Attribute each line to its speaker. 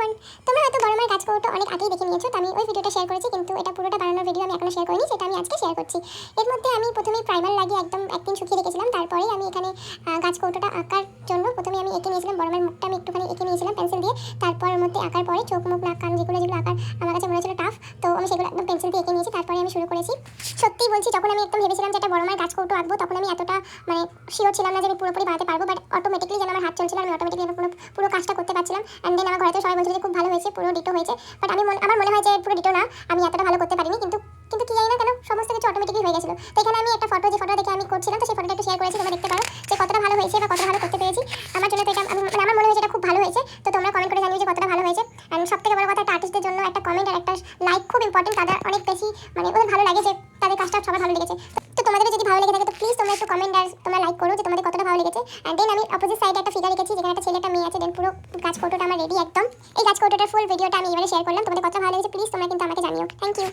Speaker 1: Everyone, তোমরা হয়তো বড় মার গাছ কৌটো অনেক আগেই দেখে নিয়েছো। তো আমি ওই ভিডিওটা শেয়ার করেছি, কিন্তু এটা পুরোটা বানানোর ভিডিও আমি এখনো শেয়ার করিনি, সেটা আমি আজকে শেয়ার করছি। এর মধ্যে আমি প্রথমে প্রাইমার লাগিয়ে একদম একদিন শুকিয়ে রেখেছিলাম। তারপরেই আমি এখানে গাছ কৌটোটা আঁকার জন্য প্রথমে আমি এঁকে নিয়েছিলাম বড় মার মুখটা, আমি একটুখানি এঁকে নিয়েছিলাম পেন্সিল দিয়ে। তারপর এর মধ্যে আঁকার পরে চোখ মুখ নাক কান যেগুলো আঁকার আমার কাছে মনে হচ্ছিল টাফ, তো আমি সেগুলো একদম পেন্সিল দিয়ে এঁকে নিয়েছি। তারপরে আমি শুরু করেছি। সত্যিই বলছি, যখন আমি একদম ভেবেছিলাম যে একটা বড় মার গাছ কৌটো আঁকবো, তখন আমি এতটা শিওর ছিলাম না যে আমি পুরোপুরি বানাতে পারবো। বাট অটোমেটিকলি যেন আমার হাত চলছিল, আমি অটোমেটিকলি পুরো কাজটা করতে পারছিলাম। অ্যান্ড দেন আমার ঘরে তো সবাই বলছিল যে খুব ভালো হয়েছে, পুরো ডিটো হয়েছে। বাট আমার মনে হয় যে পুরো ডিটো না, আমি এতটা ভালো করতে পারিনি। কিন্তু কি জানি না কেন সমস্ত কিছু অটোমেটিকলি হয়ে গেছিলো। তো এখানে আমি একটা ফটো, যে ফটোটা দেখে আমি করছিলাম, তো সেই ফটোটা একটু শেয়ার করেছি, তোমরা দেখতে পারো যে কতটা ভালো হয়েছে বা কতটা ভালো করতে পেরেছি। আমার জন্য তো এটা আমার মনে হয়েছে এটা খুব ভালো হয়েছে। তো তোমরা কমেন্ট করে জানিও যে কতটা ভালো হয়েছে। অ্যান্ড সবথেকে বড় কথা, একটা আর্টিস্টের জন্য একটা কমেন্ট আর একটা লাইক খুব ইম্পর্টেন্ট। তাদের অনেক বেশি ওদের ভালো লাগে যে তাদের কাজটা সবার ভালো লেগেছে। তো তোমাদের যদি ভালো লেগে থাকে তো প্লিজ তোমরা একটু কমেন্ট আর তোমরা লাইক করো যে তোমাদের কতটা ভালো লেগেছে। অ্যান্ড দেন আমি অপোজিট সাইডে একটা ফিগার রেখেছি, যেখানে একটা ছেলে একটা মেয়ে আছে। দেন পুরো গাছ কৌটোটা আমার রেডি একদম। এই গাছ কৌটোটার ফুল ভিডিওটা আমি এবারে শেয়ার করলাম। তোমাদের কতটা ভালো লেগেছে প্লিজ তোমরা কিন্তু আমাকে জানিও। Thank you.